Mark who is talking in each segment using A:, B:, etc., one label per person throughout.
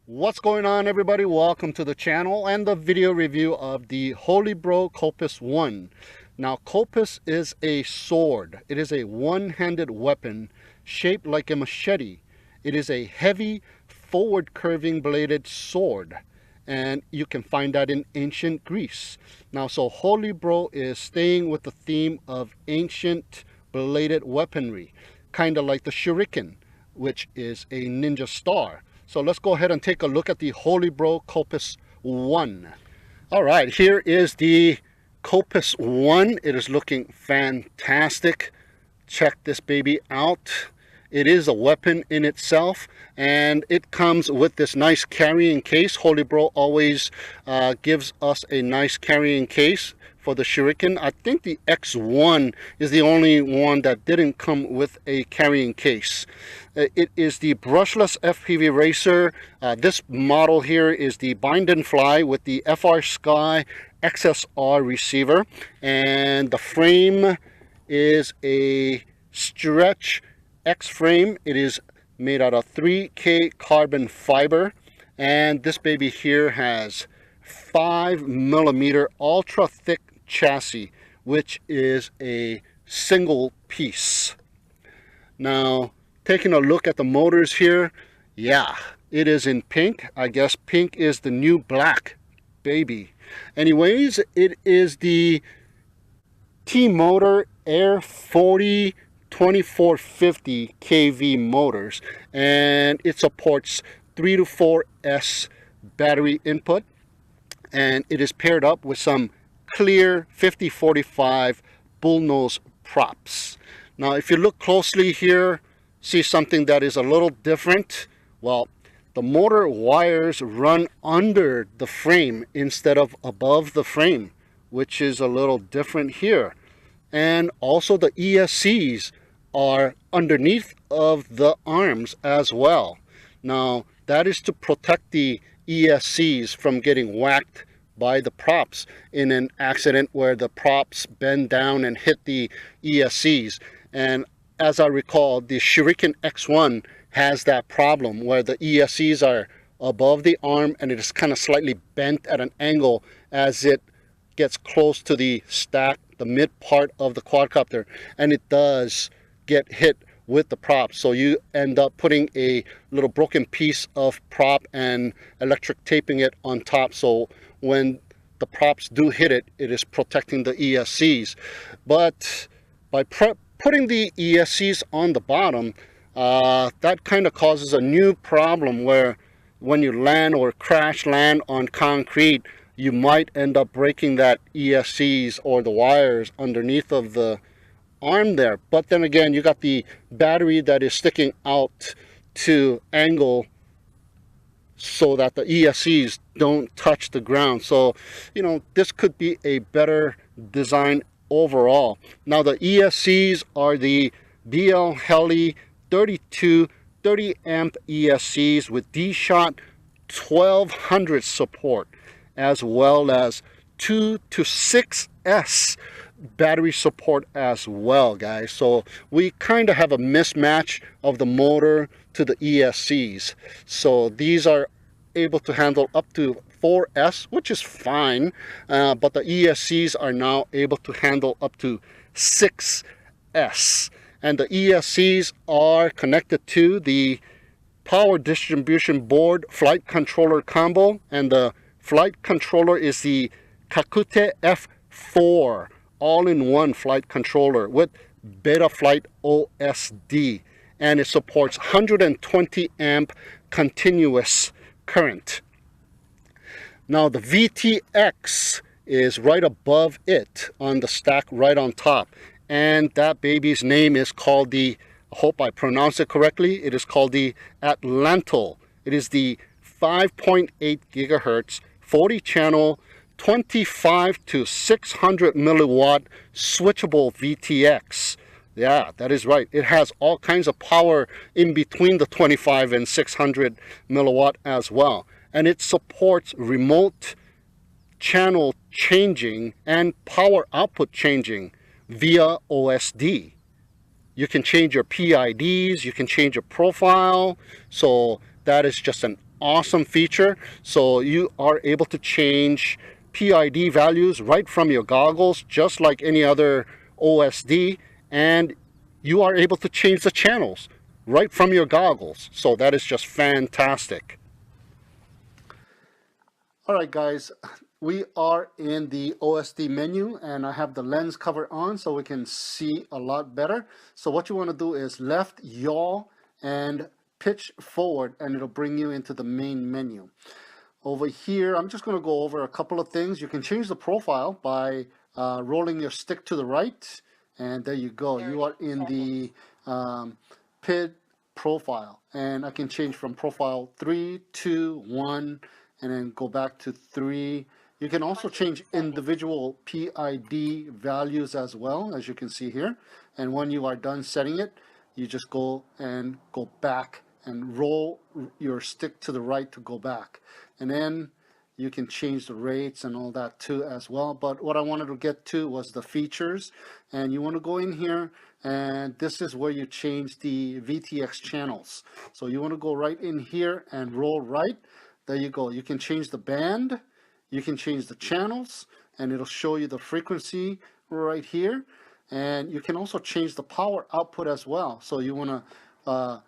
A: What's going on, everybody? Welcome to the channel and the video review of the Holybro Kopis 1. Now, Kopis is a sword. It is a one-handed weapon shaped like a machete. It is a heavy, forward curving bladed sword, and you can find that in ancient Greece. Now, so Holybro is staying with the theme of ancient bladed weaponry, kind of like the shuriken, which is a ninja star. So let's go ahead and take a look at the Holybro Kopis 1. All right, here is the Kopis 1. It is looking fantastic. Check this baby out. It is a weapon in itself, and it comes with this nice carrying case. Holybro always gives us a nice carrying case for the shuriken. I think the X1 is the only one that didn't come with a carrying case. It is the Brushless FPV racer. This model here is the bind and fly with the FR Sky XSR receiver, and the frame is a stretch X frame. It is made out of 3K carbon fiber, and this baby here has 5mm ultra thick chassis, which is a single piece. Now, taking a look at the motors here, yeah, it is in pink. I guess pink is the new black, baby. Anyways, it is the T-Motor Air 40 2450 kV motors, and it supports 3 to 4S battery input, and it is paired up with some clear 5045 bullnose props. Now, if you look closely here, see something that is a little different. Well, the motor wires run under the frame instead of above the frame, which is a little different here. And also the ESCs are underneath of the arms as well. Now, that is to protect the ESCs from getting whacked by the props in an accident where the props bend down and hit the ESCs. And as I recall, the Shuriken X1 has that problem where the ESCs are above the arm and it is kind of slightly bent at an angle as it gets close to the stack, the mid part of the quadcopter, and it does get hit with the prop. So you end up putting a little broken piece of prop and electric taping it on top, so when the props do hit it, it is protecting the ESCs. But by putting the ESCs on the bottom, that kind of causes a new problem where when you land or crash land on concrete, you might end up breaking that ESCs or the wires underneath of the arm there. But then again, you got the battery that is sticking out to angle so that the ESCs don't touch the ground. So, you know, this could be a better design overall. Now, the ESCs are the BLHeli 32 30 amp ESCs with D-Shot 1200 support, as well as 2 to 6S battery support as well, guys. So we kind of have a mismatch of the motor to the ESCs. So these are able to handle up to 4S, which is fine, but the ESCs are now able to handle up to 6S. And the ESCs are connected to the power distribution board flight controller combo, and the flight controller is the Kakute F4 all-in-one flight controller with Betaflight OSD, and it supports 120 amp continuous current. Now, the VTX is right above it on the stack right on top, and that baby's name is called the, I hope I pronounce it correctly, it is called the Atlatl. It is the 5.8 gigahertz 40 channel 25 to 600 milliwatt switchable VTX. Yeah, that is right. It has all kinds of power in between the 25 and 600 milliwatt as well. And it supports remote channel changing and power output changing via OSD. You can change your PIDs, you can change your profile. So that is just an awesome feature. So you are able to change PID values right from your goggles, just like any other OSD, and you are able to change the channels right from your goggles. So that is just fantastic. Alright guys, we are in the OSD menu and I have the lens cover on so we can see a lot better. So what you want to do is left yaw and pitch forward and it'll bring you into the main menu. Over here, I'm just going to go over a couple of things. You can change the profile by rolling your stick to the right, and there you go. You are in the PID profile, and I can change from profile 3, 2, 1, and then go back to 3. You can also change individual PID values as well, as you can see here. And when you are done setting it, you just go back and roll your stick to the right to go back. And then you can change the rates and all that too as well. But what I wanted to get to was the features. And you want to go in here, and this is where you change the VTX channels. So you want to go right in here and roll right. There you go. You can change the band, you can change the channels, and it'll show you the frequency right here. And you can also change the power output as well. So you want to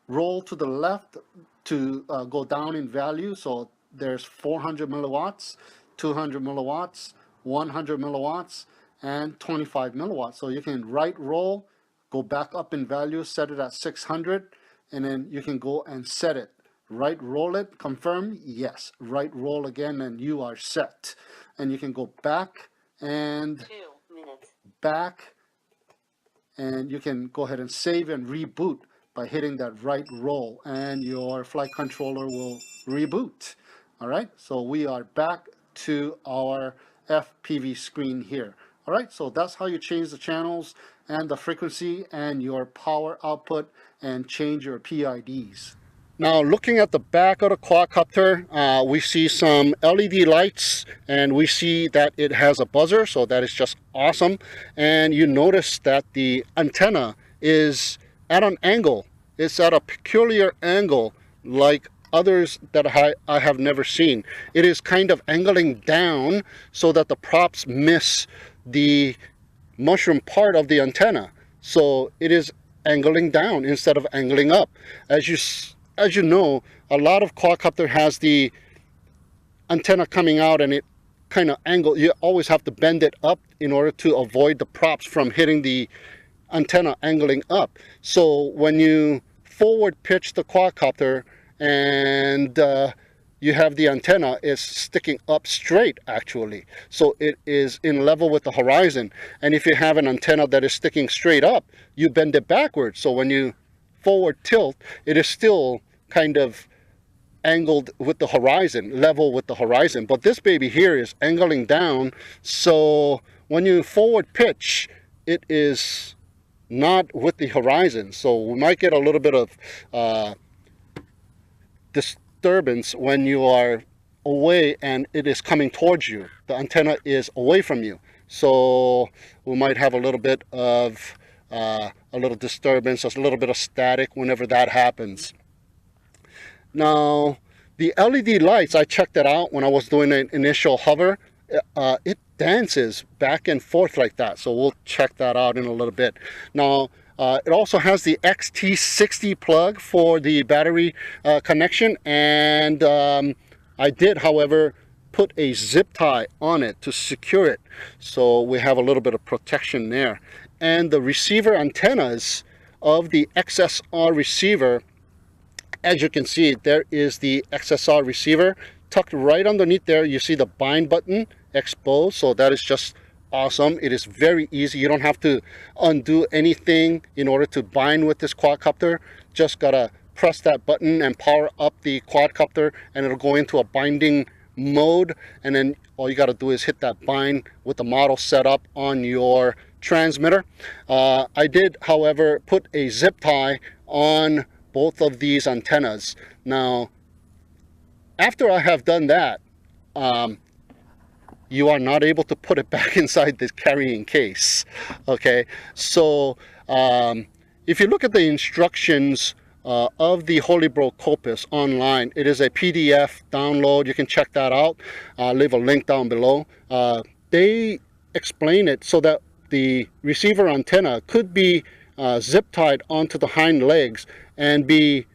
A: roll to the left to go down in value. So there's 400 milliwatts, 200 milliwatts, 100 milliwatts, and 25 milliwatts. So you can right roll, go back up in value, set it at 600, and then you can go and set it. Right roll it, confirm, yes. Right roll again, and you are set. And you can go back and
B: 2 minutes.
A: Back, and you can go ahead and save and reboot by hitting that right roll, and your flight controller will reboot. All right, so we are back to our FPV screen here. All right, so that's how you change the channels and the frequency and your power output and change your PIDs. Now looking at the back of the quadcopter, we see some LED lights and we see that it has a buzzer, so that is just awesome. And you notice that the antenna is at an angle. It's at a peculiar angle like others that I have never seen. It is kind of angling down so that the props miss the mushroom part of the antenna. So it is angling down instead of angling up. As you know, a lot of quadcopter has the antenna coming out and it kind of angle. You always have to bend it up in order to avoid the props from hitting the antenna angling up. So when you forward pitch the quadcopter and you have the antenna is sticking up straight actually. So it is in level with the horizon. And if you have an antenna that is sticking straight up, you bend it backwards. So when you forward tilt, it is still kind of angled with the horizon, level with the horizon. But this baby here is angling down, so when you forward pitch, it is not with the horizon. So we might get a little bit of disturbance when you are away and it is coming towards you. The antenna is away from you. So we might have a little bit of a little disturbance, a little bit of static whenever that happens. Now, the LED lights, I checked that out when I was doing an initial hover. It dances back and forth like that. So we'll check that out in a little bit. Now, it also has the XT60 plug for the battery connection. And I did, however, put a zip tie on it to secure it. So we have a little bit of protection there. And the receiver antennas of the XSR receiver, as you can see, there is the XSR receiver tucked right underneath there. You see the bind button exposed, so that is just awesome. It is very easy. You don't have to undo anything in order to bind with this quadcopter. Just gotta press that button and power up the quadcopter and it'll go into a binding mode, and then all you got to do is hit that bind with the model set up on your transmitter. I did, however, put a zip tie on both of these antennas. Now, after I have done that, you are not able to put it back inside the carrying case. Okay, so if you look at the instructions of the Holybro Kopis online. It is a PDF download. You can check that out. I'll leave a link down below. They explain it so that the receiver antenna could be zip tied onto the hind legs and be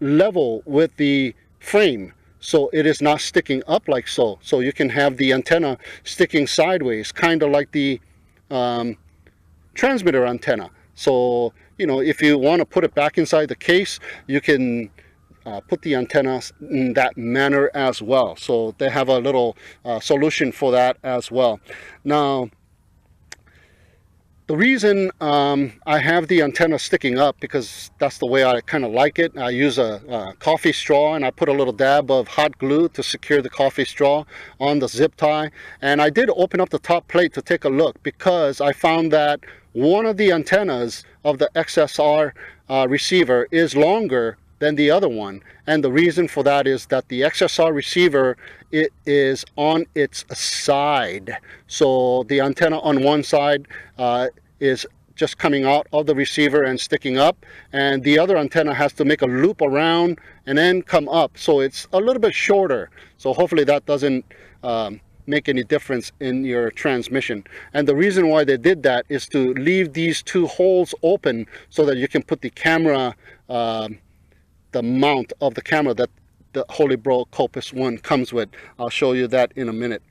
A: level with the frame, so it is not sticking up like so. So you can have the antenna sticking sideways, kind of like the transmitter antenna. So, you know, if you want to put it back inside the case, you can put the antenna in that manner as well. So they have a little solution for that as well. Now, the reason I have the antenna sticking up, because that's the way I kind of like it. I use a coffee straw, and I put a little dab of hot glue to secure the coffee straw on the zip tie. And I did open up the top plate to take a look, because I found that one of the antennas of the XSR receiver is longer than the other one. And the reason for that is that the XSR receiver, it is on its side. So the antenna on one side is just coming out of the receiver and sticking up, and the other antenna has to make a loop around and then come up. So it's a little bit shorter. So hopefully that doesn't make any difference in your transmission. And the reason why they did that is to leave these two holes open so that you can put the camera, the mount of the camera that the Holybro Kopis one comes with. I'll show you that in a minute.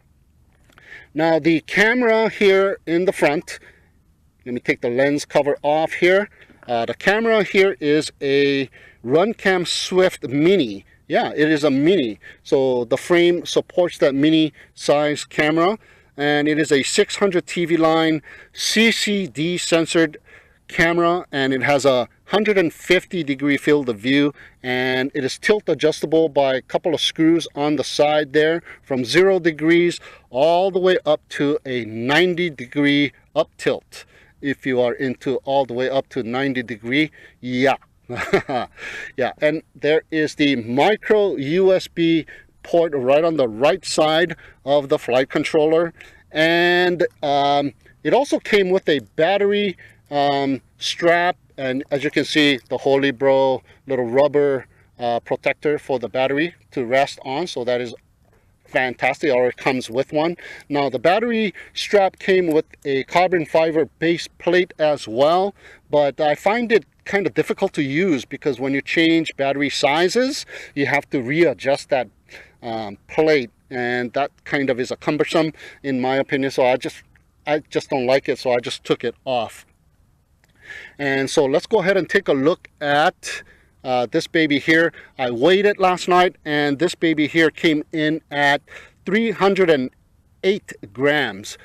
A: Now the camera here in the front, let me take the lens cover off here. The camera here is a RunCam Swift Mini. Yeah, it is a mini. So the frame supports that mini size camera, and it is a 600 TV line CCD censored camera, and it has a 150-degree field of view, and it is tilt adjustable by a couple of screws on the side there, from 0 degrees all the way up to a 90-degree up tilt. If you are into all the way up to 90-degree, yeah. Yeah, and there is the micro USB port right on the right side of the flight controller, and it also came with a battery strap, and as you can see, the Holybro little rubber protector for the battery to rest on. So that is fantastic, or it comes with one. Now the battery strap came with a carbon fiber base plate as well, but I find it kind of difficult to use, because when you change battery sizes, you have to readjust that plate, and that kind of is a cumbersome in my opinion. So I just don't like it, so I just took it off. And so let's go ahead and take a look at this baby here. I weighed it last night, and this baby here came in at 308 grams,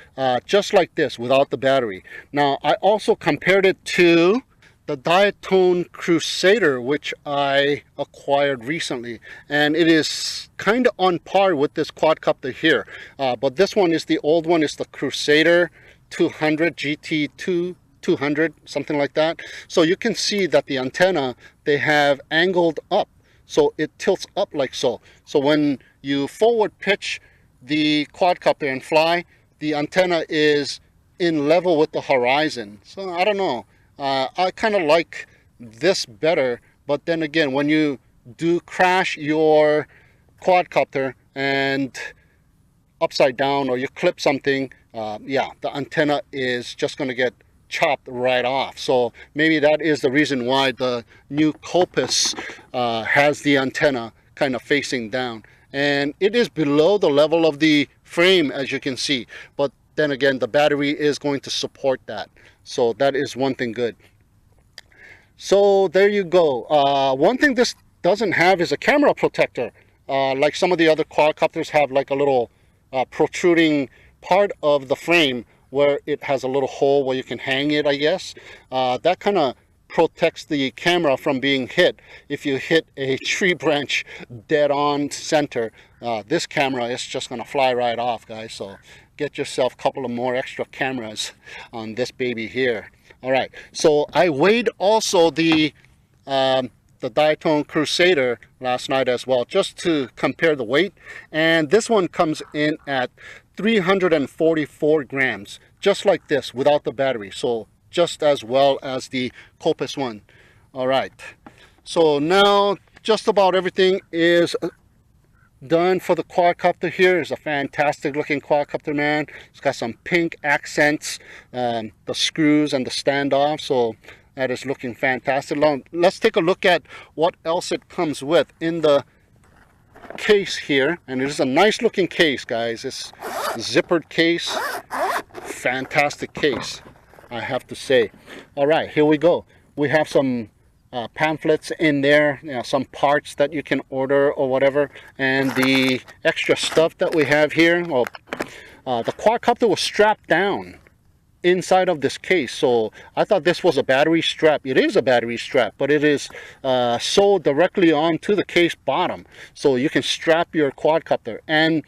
A: just like this, without the battery. Now I also compared it to the Diatone Crusader, which I acquired recently, and it is kind of on par with this quadcopter here, but this one is the old one. It's the Crusader 200 GT2 200, something like that. So you can see that the antenna, they have angled up, so it tilts up like so. So when you forward pitch the quadcopter and fly, the antenna is in level with the horizon. So I don't know, I kind of like this better, but then again, when you do crash your quadcopter and upside down, or you clip something, yeah, the antenna is just going to get chopped right off. So maybe that is the reason why the new Kopis has the antenna kind of facing down, and it is below the level of the frame, as you can see, but then again, the battery is going to support that, so that is one thing good. So there you go. One thing this doesn't have is a camera protector, like some of the other quadcopters have, like a little protruding part of the frame where it has a little hole where you can hang it, I guess. That kind of protects the camera from being hit. If you hit a tree branch dead on center, this camera is just gonna fly right off, guys. So get yourself a couple of more extra cameras on this baby here. All right, so I weighed also the Diatone Crusader last night as well, just to compare the weight, and this one comes in at 344 grams, just like this, without the battery. So just as well as the Kopis one. All right, so now just about everything is done for the quadcopter. Here is a fantastic looking quadcopter, man. It's got some pink accents, the screws and the standoff, so that is looking fantastic. Now, let's take a look at what else it comes with in the case here. And it is a nice looking case, guys. It's a zippered case, fantastic case, I have to say. All right, here we go. We have some pamphlets in there, you know, some parts that you can order or whatever, and the extra stuff that we have here. Well, the quadcopter was strapped down inside of this case, so I thought this was a battery strap. It is a battery strap, but it is sewed directly onto the case bottom, so you can strap your quadcopter. And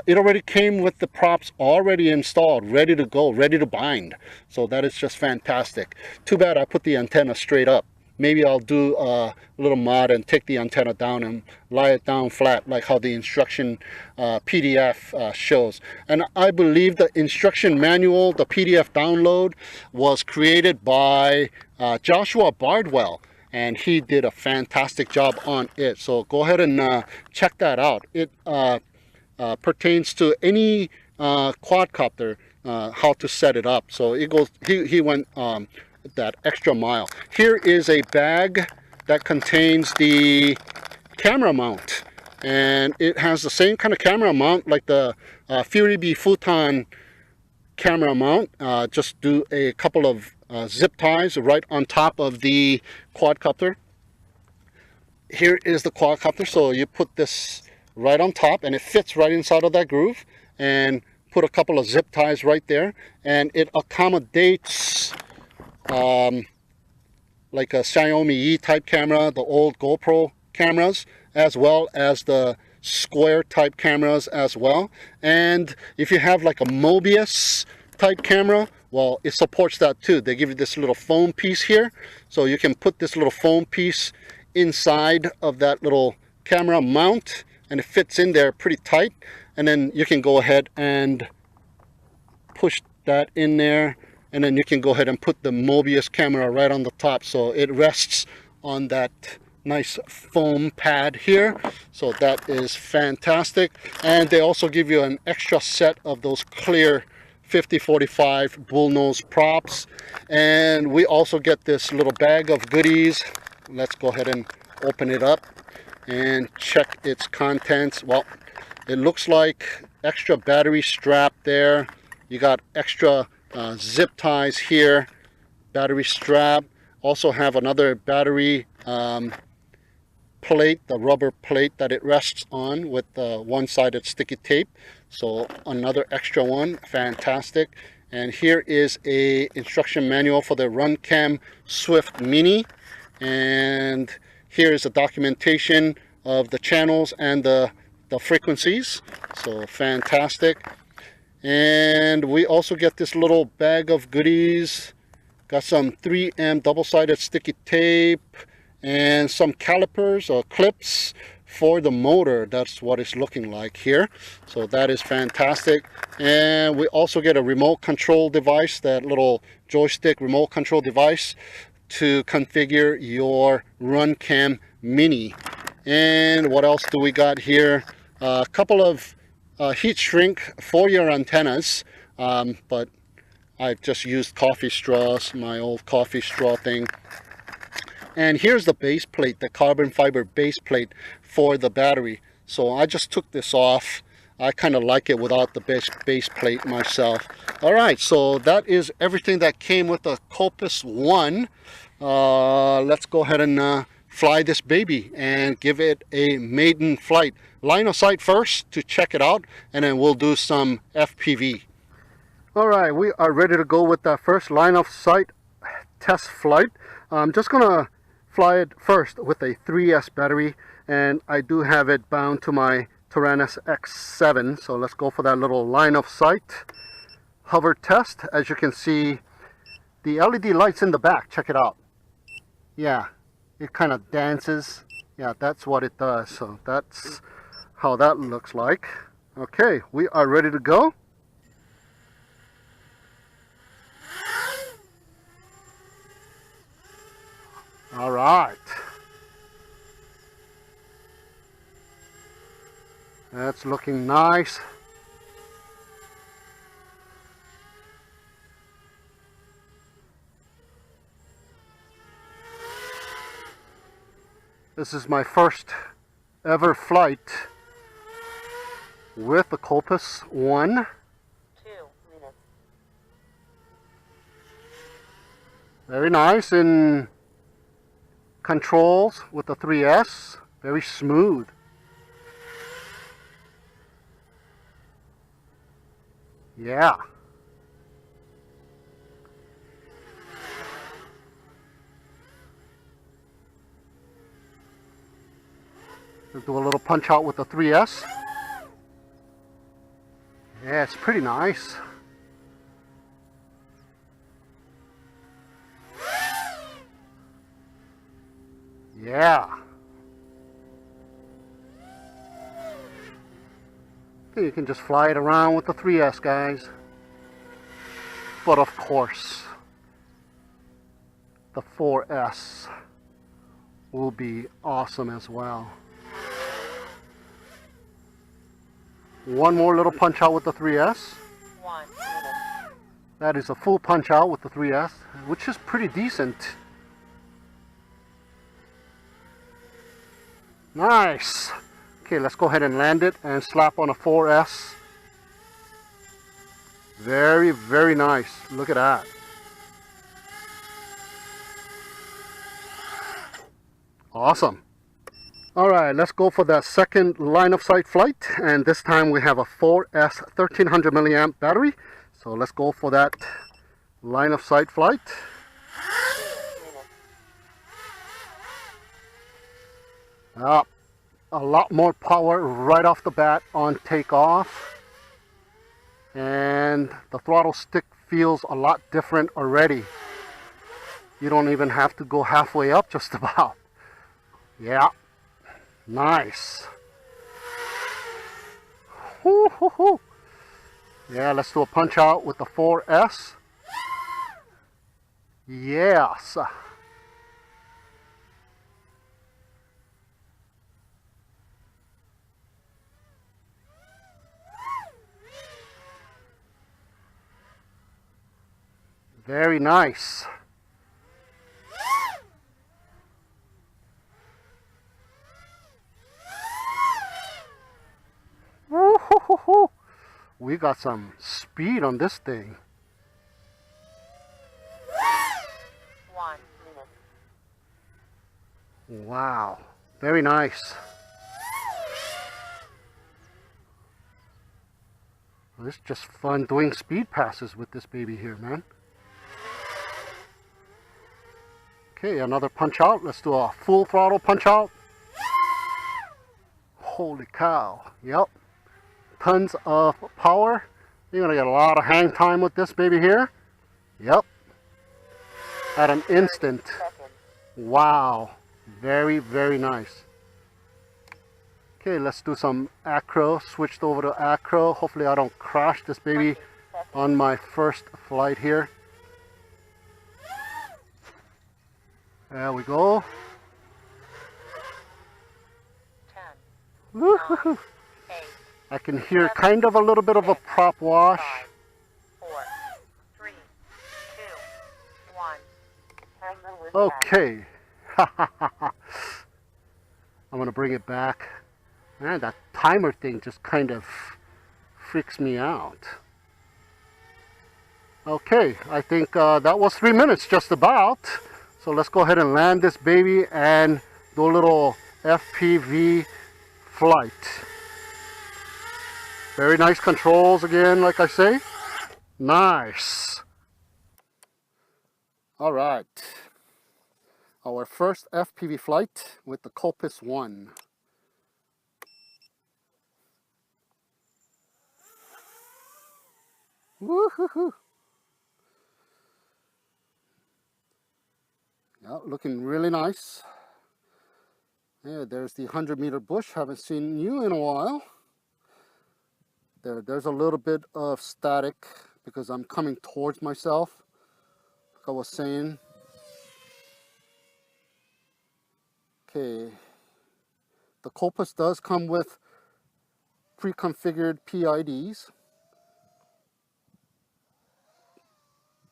A: it already came with the props already installed, ready to go, ready to bind. So that is just fantastic. Too bad I put the antenna straight up. Maybe I'll do a little mod and take the antenna down and lie it down flat like how the instruction PDF shows. And I believe the instruction manual, the PDF download, was created by Joshua Bardwell, and he did a fantastic job on it. So go ahead and check that out. It pertains to any quadcopter, how to set it up. So it goes, he went that extra mile. Here is a bag that contains the camera mount, and it has the same kind of camera mount like the Fury B Futon camera mount. Just do a couple of zip ties right on top of the quadcopter. Here is the quadcopter, so you put this right on top and it fits right inside of that groove, and put a couple of zip ties right there, and it accommodates like a Xiaomi E type camera, the old GoPro cameras, as well as the square type cameras as well. And if you have like a Mobius type camera, well, it supports that too. They give you this little foam piece here, so you can put this little foam piece inside of that little camera mount, and it fits in there pretty tight. And then you can go ahead and push that in there, and then you can go ahead and put the Mobius camera right on the top, so it rests on that nice foam pad here. So that is fantastic. And they also give you an extra set of those clear 50-45 bullnose props, and we also get this little bag of goodies. Let's go ahead and open it up and check its contents. Well, it looks like extra battery strap there. You got extra zip ties here, battery strap. Also have another battery plate, the rubber plate that it rests on with the one-sided sticky tape. So another extra one, fantastic. And here is a instruction manual for the RunCam Swift Mini. And here is a documentation of the channels and the frequencies. So fantastic. And we also get this little bag of goodies. Got some 3M double-sided sticky tape and some calipers or clips for the motor. That's what it's looking like here. So that is fantastic. And we also get a remote control device, that little joystick remote control device to configure your RunCam Mini. And what else do we got here? A couple of heat shrink for your antennas, but I've just used coffee straws, my old coffee straw thing. And here's the base plate, the carbon fiber base plate for the battery. So I just took this off. I kind of like it without the base plate myself. All right, so that is everything that came with the Kopis 1. Let's go ahead and fly this baby and give it a maiden flight. Line of sight first to check it out, and then we'll do some FPV. All right, we are ready to go with the first line of sight test flight. I'm just gonna fly it first with a 3S battery, and I do have it bound to my Taranis X7. So let's go for that little line of sight hover test. As you can see, the LED lights in the back, check it out. Yeah, it kind of dances. Yeah, that's what it does. So that's how that looks like. Okay, we are ready to go. All right. That's looking nice. This is my first ever flight with the Kopis 1.
B: 2 minutes.
A: Very nice in controls with the 3S. Very smooth. Yeah. Let's do a little punch out with the 3S. Yeah, it's pretty nice. Yeah. You can just fly it around with the 3S, guys. But of course, the 4S will be awesome as well. One more little punch out with the 3S.
B: 1 minute.
A: That is a full punch out with the 3S, which is pretty decent. Nice. Okay, let's go ahead and land it and slap on a 4S. Very, very nice. Look at that. Awesome. All right, let's go for the second line of sight flight, and this time we have a 4S 1300 milliamp battery. So let's go for that line of sight flight. A lot more power right off the bat on takeoff, and the throttle stick feels a lot different already. You don't even have to go halfway up, just about. Yeah. Nice. Hoo, hoo, hoo. Yeah, let's do a punch out with the 4S. Yes. Very nice. Woo-hoo-hoo-hoo. We got some speed on this thing.
B: 1 minute.
A: Wow, very nice. It's just fun doing speed passes with this baby here, man. Okay, another punch out. Let's do a full throttle punch out. Holy cow. Yep. Tons of power. You're gonna get a lot of hang time with this baby here. Yep. At an instant. Wow. Very, very nice. Okay, let's do some acro. Switched over to acro. Hopefully I don't crash this baby on my first flight here. There we go.
B: 10.
A: Woo-hoo-hoo.
B: 8.
A: I can hear kind of a little bit of a prop wash.
B: 5, 4, 3, 2, 1.
A: Okay. I'm gonna bring it back. Man, that timer thing just kind of freaks me out. Okay, I think that was 3 minutes just about. So let's go ahead and land this baby and do a little FPV flight. Very nice controls again, like I say. Nice. All right. Our first FPV flight with the Kopis 1. Woohoo! Yeah, looking really nice. Yeah, there's the 100-meter bush. Haven't seen you in a while. There's a little bit of static because I'm coming towards myself. Like I was saying. Okay, the Kopis does come with pre-configured PIDs,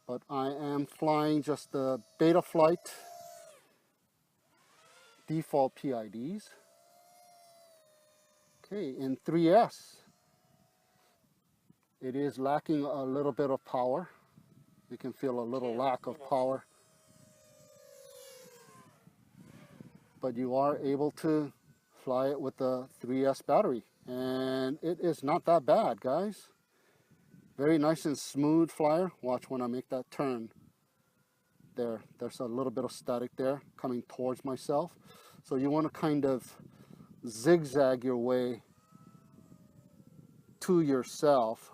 A: but I am flying just the Betaflight default PIDs. Okay, in 3S, it is lacking a little bit of power. You can feel a little lack of power, but you are able to fly it with the 3S battery, and it is not that bad, guys. Very nice and smooth flyer. Watch when I make that turn. There's a little bit of static there coming towards myself. So you want to kind of zigzag your way to yourself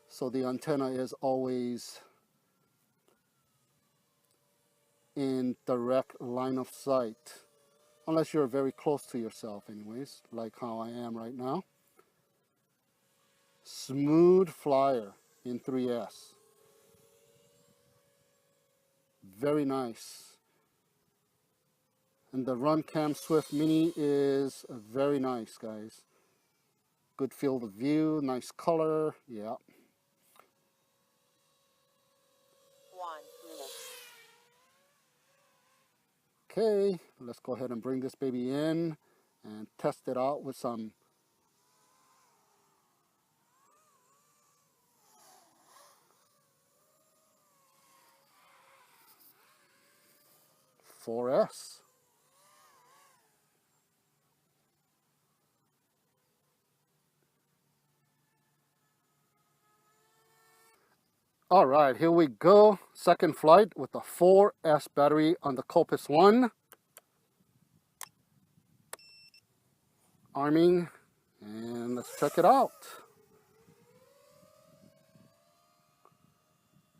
A: so the antenna is always in direct line of sight. Unless you're very close to yourself anyways, like how I am right now. Smooth flyer in 3S. Very nice. And the RunCam Swift Mini is very nice, guys. Good field of view, nice color, yeah.
B: 1 minute.
A: Okay, let's go ahead and bring this baby in and test it out with some .4S. All right, here we go. Second flight with the 4S battery on the Kopis 1. Arming, and let's check it out.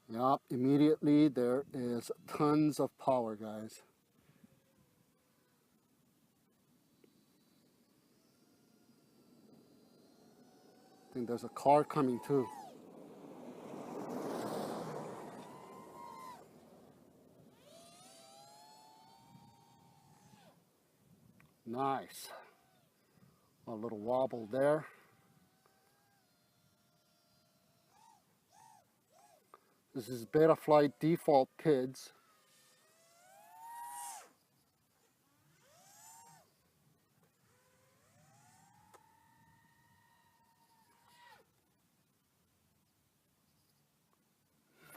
A: Yup, immediately there is tons of power, guys. I think there's a car coming too. Nice. A little wobble there. This is Betaflight default PIDs.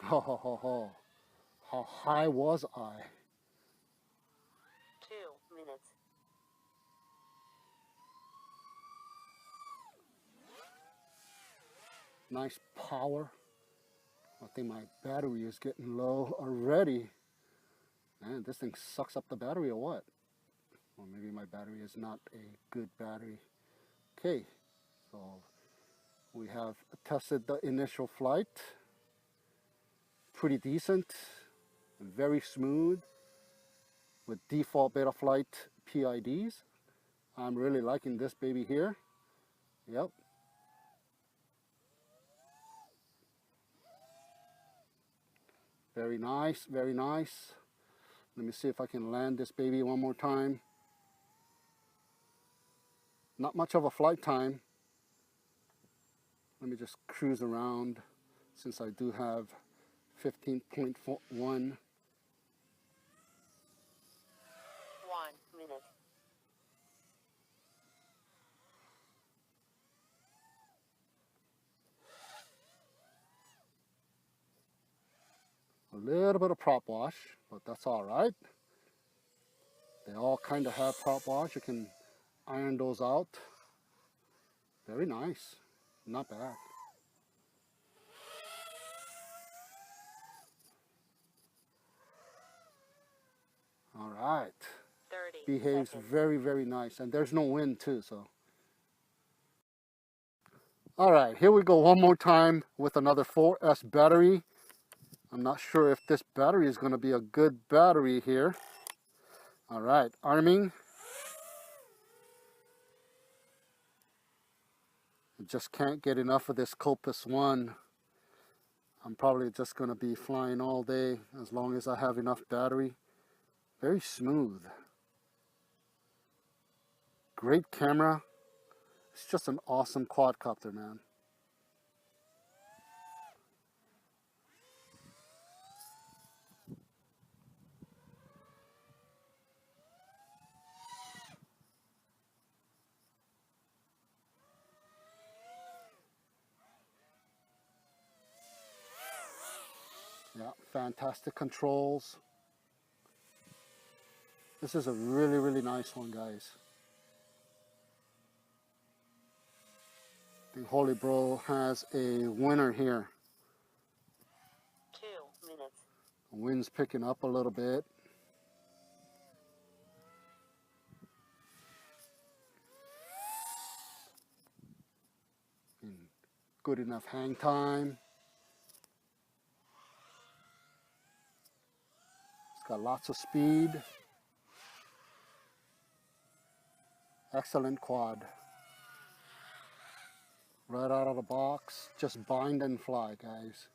A: Ho ho ho ho. How high was I?
B: 2 minutes.
A: Nice power. I think my battery is getting low already. Man, this thing sucks up the battery or what? Or maybe my battery is not a good battery. Okay, so we have tested the initial flight. Pretty decent and very smooth with default Betaflight PIDs. I'm really liking this baby here. Yep. Very nice, very nice. Let me see if I can land this baby one more time. Not much of a flight time. Let me just cruise around since I do have 15.1.
B: 1 minute.
A: A little bit of prop wash, but that's all right. They all kind of have prop wash. You can iron those out. Very nice. Not bad. All right.
B: 30
A: Behaves
B: seconds.
A: very, very nice. And there's no wind too, so. All right, here we go one more time with another 4S battery. I'm not sure if this battery is going to be a good battery here. All right, arming. I just can't get enough of this Kopis 1. I'm probably just going to be flying all day as long as I have enough battery. Very smooth. Great camera. It's just an awesome quadcopter, man. Yeah, fantastic controls. This is a really, really nice one, guys. I think Holybro has a winner here.
B: 2 minutes.
A: The wind's picking up a little bit. And good enough hang time. It's got lots of speed. Excellent quad. Right out of the box, just bind and fly, guys.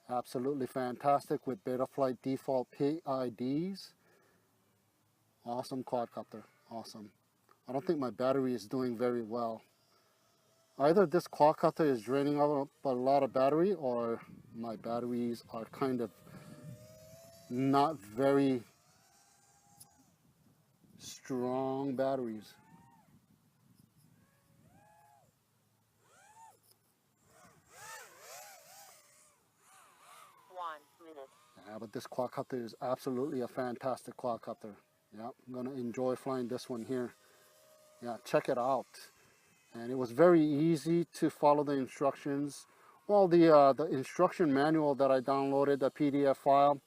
A: Absolutely fantastic with Betaflight default PIDs. Awesome quadcopter, awesome. I don't think my battery is doing very well. Either this quadcopter is draining up a lot of battery, or my batteries are kind of not very strong batteries. Yeah, but this quadcopter is absolutely a fantastic quadcopter. Yeah, I'm gonna enjoy flying this one here. Yeah, check it out. And it was very easy to follow the instructions. Well, the instruction manual that I downloaded, the PDF file,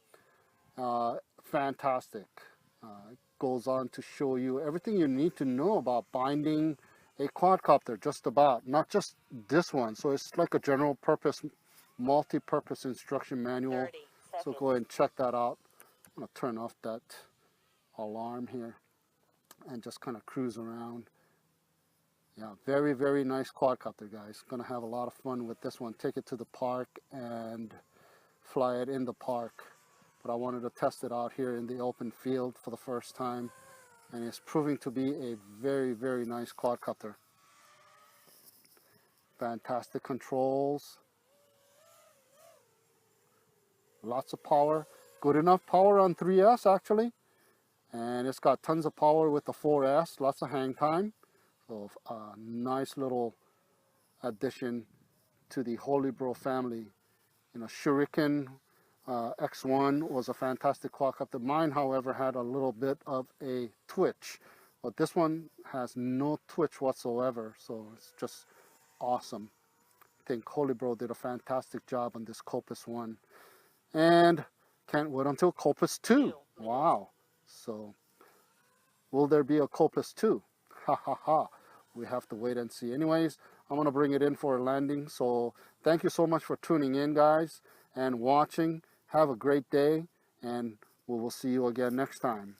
A: fantastic. It goes on to show you everything you need to know about binding a quadcopter, just about, not just this one. So it's like a general purpose, multi-purpose instruction manual. So go ahead and check that out. I'm gonna turn off that alarm here and just kind of cruise around. Yeah, very, very nice quadcopter, guys. Gonna have a lot of fun with this one. Take it to the park and fly it in the park. But I wanted to test it out here in the open field for the first time. And it's proving to be a very, very nice quadcopter. Fantastic controls. Lots of power. Good enough power on 3S, actually. And it's got tons of power with the 4S. Lots of hang time. So a nice little addition to the Holybro family. You know, Shuriken X1 was a fantastic quadcopter. Mine, however, had a little bit of a twitch, but this one has no twitch whatsoever, so it's just awesome. I think Holybro did a fantastic job on this Kopis 1, and can't wait until Kopis 2. Wow. So will there be a Kopis 2? Ha ha ha. We have to wait and see. Anyways, I'm going to bring it in for a landing. So thank you so much for tuning in, guys, and watching. Have a great day, and we will see you again next time.